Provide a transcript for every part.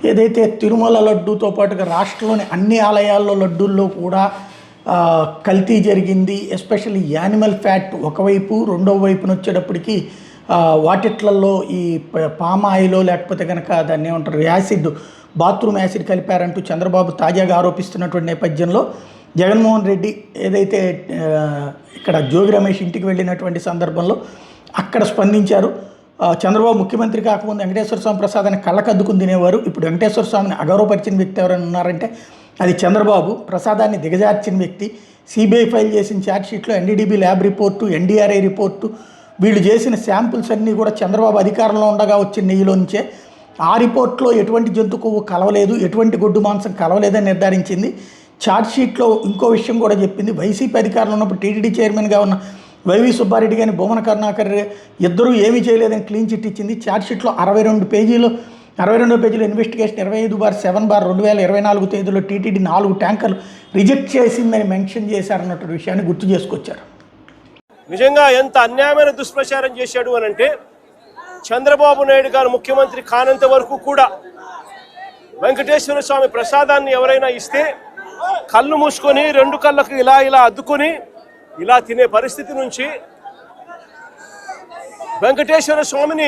ఏదైతే తిరుమల లడ్డూతో పాటుగా రాష్ట్రంలోని అన్ని ఆలయాల్లో లడ్డూల్లో కూడా కల్తీ జరిగింది. ఎస్పెషల్లీ యానిమల్ ఫ్యాట్ ఒకవైపు, రెండవ వైపున వచ్చేటప్పటికి వాటిట్లలో ఈ పామ్ ఆయిల్ లేకపోతే కనుక దాన్ని ఏమంటారు యాసిడ్, బాత్రూమ్ యాసిడ్ కలిపారంటూ చంద్రబాబు తాజాగా ఆరోపిస్తున్నటువంటి నేపథ్యంలో జగన్మోహన్ రెడ్డి ఏదైతే ఇక్కడ జోగి రమేష్ ఇంటికి వెళ్ళినటువంటి సందర్భంలో అక్కడ స్పందించారు. చంద్రబాబు ముఖ్యమంత్రి కాకముందు వెంకటేశ్వర స్వామి ప్రసాదాన్ని కళ్ళకద్దుకుని తినేవారు. ఇప్పుడు వెంకటేశ్వర స్వామిని అగౌరవపరిచిన వ్యక్తి ఎవరైనా ఉన్నారంటే అది చంద్రబాబు. ప్రసాదాన్ని దిగజార్చిన వ్యక్తి. సిబిఐ ఫైల్ చేసిన ఛార్జ్షీట్లో NDDB lab report, NDRI report, వీళ్ళు చేసిన శాంపుల్స్ అన్నీ కూడా చంద్రబాబు అధికారంలో ఉండగా వచ్చిన నెయ్యిలో నుంచే. ఆ రిపోర్ట్లో ఎటువంటి జంతు కొవ్వు కలవలేదు, ఎటువంటి గొడ్డు మాంసం కలవలేదని నిర్ధారించింది. ఛార్జ్షీట్లో ఇంకో విషయం కూడా చెప్పింది. వైసీపీ అధికారంలో ఉన్నప్పుడు టీటీడీ చైర్మన్గా ఉన్న వైవి సుబ్బారెడ్డి కానీ భూమన కరుణాకర్ ఇద్దరూ ఏమీ చేయలేదని క్లీన్ చిట్ ఇచ్చింది. ఛార్జ్షీట్లో 62 పేజీలు ఇన్వెస్టిగేషన్ 25/7/2024 తేదీలో టీటీడీ 4 ట్యాంకర్లు రిజెక్ట్ చేసిందని మెన్షన్ చేశారన్నట్టు విషయాన్ని గుర్తు చేసుకొచ్చారు. నిజంగా ఎంత అన్యాయమైన దుష్ప్రచారం చేశాడు అని అంటే, చంద్రబాబు నాయుడు గారు ముఖ్యమంత్రి కానంత వరకు కూడా వెంకటేశ్వర స్వామి ప్రసాదాన్ని ఎవరైనా ఇస్తే కళ్ళు మూసుకొని 2 కళ్ళకు ఇలా అద్దుకొని ఇలా తినే పరిస్థితి నుంచి వెంకటేశ్వర స్వామిని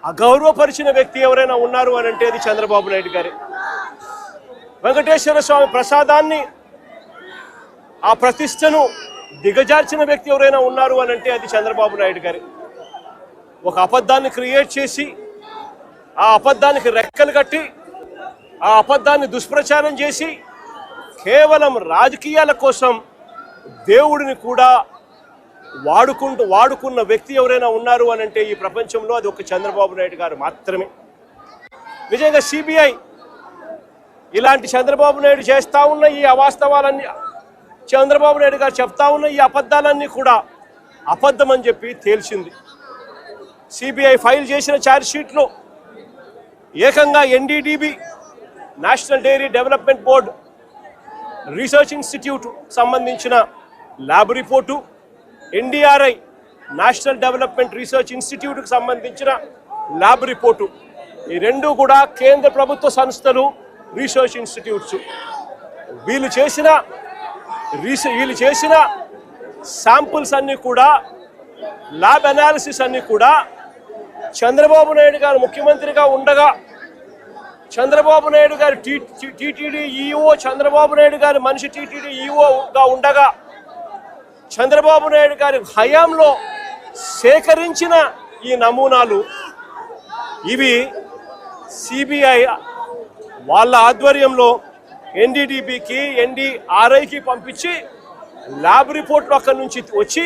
అగౌరవపరిచిన వ్యక్తి ఎవరైనా ఉన్నారు అని అంటే అది చంద్రబాబు నాయుడు గారే. వెంకటేశ్వర స్వామి ప్రసాదాన్ని, ఆ ప్రతిష్టను దిగజార్చిన వ్యక్తి ఎవరైనా ఉన్నారు అని అంటే అది చంద్రబాబు నాయుడు గారే. ఒక అబద్ధాన్ని క్రియేట్ చేసి, ఆ అబద్ధానికి రెక్కలు కట్టి, ఆ అబద్ధాన్ని దుష్ప్రచారం చేసి కేవలం రాజకీయాల కోసం దేవుడిని కూడా వాడుకున్న వ్యక్తి ఎవరైనా ఉన్నారు అని అంటే ఈ ప్రపంచంలో అది ఒక చంద్రబాబు నాయుడు గారు మాత్రమే. నిజంగా సిబిఐ ఇలాంటి చంద్రబాబు నాయుడు చేస్తూ ఉన్న ఈ అవాస్తవాలన్నీ, చంద్రబాబు నాయుడు గారు చెప్తా ఉన్న ఈ అబద్ధాలన్నీ కూడా అబద్ధం అని చెప్పి తేల్చింది. సిబిఐ ఫైల్ చేసిన ఛార్జ్షీట్లో ఏకంగా NDDB, national dairy development board, research institute సంబంధించిన lab report, NDRI national development research ఇన్స్టిట్యూట్కి సంబంధించిన ల్యాబ్ రిపోర్టు, ఈ రెండు కూడా కేంద్ర ప్రభుత్వ సంస్థలు, రీసెర్చ్ ఇన్స్టిట్యూట్స్. వీళ్ళు చేసిన శాంపుల్స్ అన్నీ కూడా, ల్యాబ్ అనాలిసిస్ అన్నీ కూడా చంద్రబాబు నాయుడు గారు ముఖ్యమంత్రిగా ఉండగా, చంద్రబాబు నాయుడు గారు టీటీడీ ఈఓ, చంద్రబాబు నాయుడు గారి మనిషి టీటీడీ ఈఓగా ఉండగా, చంద్రబాబు నాయుడు గారి హయాంలో సేకరించిన ఈ నమూనాలు ఇవి సిబిఐ వాళ్ళ ఆధ్వర్యంలో ఎన్డీడీబీకి, ఎన్డీఆర్ఐకి పంపించి ల్యాబ్ రిపోర్ట్లు అక్కడి నుంచి వచ్చి,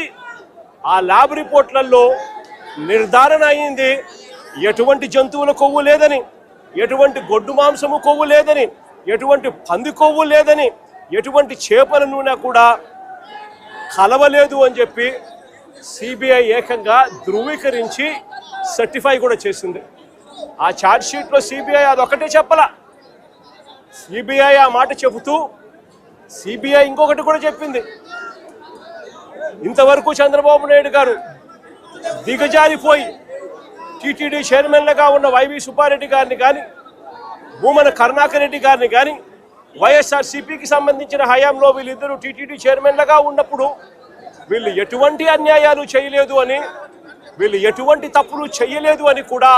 ఆ ల్యాబ్ రిపోర్ట్లలో నిర్ధారణ అయింది ఎటువంటి జంతువుల కొవ్వు లేదని, ఎటువంటి గొడ్డు మాంసము కొవ్వు లేదని, ఎటువంటి పంది కొవ్వు లేదని, ఎటువంటి చేపల నూనె కూడా కలవలేదు అని చెప్పి సిబిఐ ఏకంగా ధృవీకరించి సర్టిఫై కూడా చేసింది. ఆ ఛార్జ్షీట్లో సిబిఐ అదొకటే చెప్పలా. సిబిఐ ఆ మాట చెబుతూ సిబిఐ ఇంకొకటి కూడా చెప్పింది. ఇంతవరకు చంద్రబాబు నాయుడు గారు దిగజారిపోయి టీటీడీ చైర్మన్లుగా ఉన్న వైవి సుబ్బారెడ్డి గారిని కానీ, భూమన కరుణాకర్ రెడ్డి గారిని కానీ, వైఎస్ఆర్సీపీకి సంబంధించిన హయాంలో వీళ్ళిద్దరూ టీటీడీ చైర్మన్లుగా ఉన్నప్పుడు వీళ్ళు ఎటువంటి అన్యాయాలు చేయలేదు అని, వీళ్ళు ఎటువంటి తప్పులు చేయలేదు అని కూడా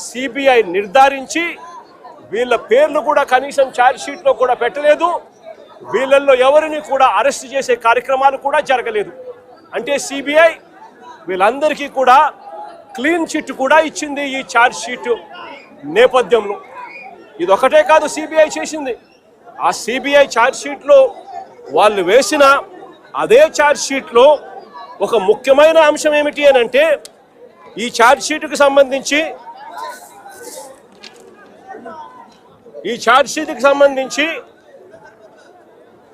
సిబిఐ నిర్ధారించి వీళ్ళ పేర్లు కూడా కనీసం ఛార్జ్షీట్లో కూడా పెట్టలేదు. వీళ్ళల్లో ఎవరిని కూడా అరెస్ట్ చేసే కార్యక్రమాలు కూడా జరగలేదు. అంటే సిబిఐ వీళ్ళందరికీ కూడా క్లీన్ చిట్ కూడా ఇచ్చింది ఈ ఛార్జ్షీట్ నేపథ్యంలో. ఇది ఒకటే కాదు సిబిఐ చేసింది. ఆ సిబిఐ ఛార్జ్షీట్లో వాళ్ళు వేసిన అదే ఛార్జ్షీట్లో ఒక ముఖ్యమైన అంశం ఏమిటి అని అంటే, ఈ ఛార్జ్షీట్కి సంబంధించి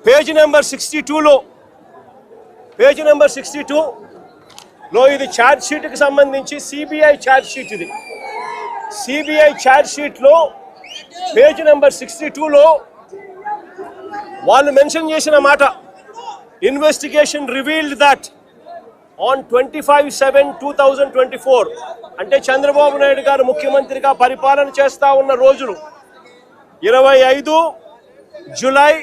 పేజ్ నెంబర్ 62లో ఇది ఛార్జ్షీట్కి సంబంధించి సిబిఐ ఛార్జ్షీట్. ఇది సిబిఐ ఛార్జ్షీట్లో పేజ్ నెంబర్ 62లో వాళ్ళు మెన్షన్ చేసిన మాట, ఇన్వెస్టిగేషన్ రివీల్డ్ దట్ ఆన్ 25/7/2024 అంటే చంద్రబాబు నాయుడు గారు ముఖ్యమంత్రిగా పరిపాలన చేస్తూ ఉన్న రోజులు 25 జూలై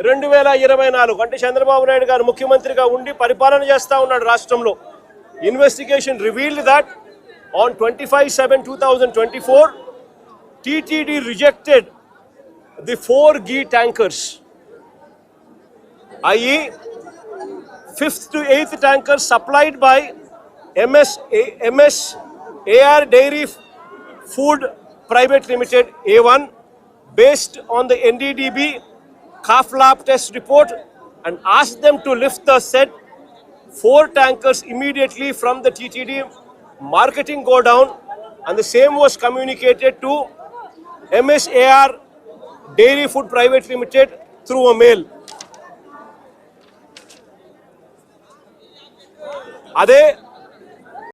2024 అంటే చంద్రబాబు నాయుడు గారు ముఖ్యమంత్రిగా ఉండి పరిపాలన చేస్తూ ఉన్నాడు రాష్ట్రంలో. Investigation revealed that on 25/7/2024 TTD rejected the 4 ghee tankers, i.e. 5th to 8th tankers supplied by MSAR Dairy Food Private Limited A1 based on the NDDB calf lab test report and asked them to lift the said 4 tankers immediately from the TTD marketing go down, and the same was communicated to MSAR Dairy Food Private Limited through a mail. అదే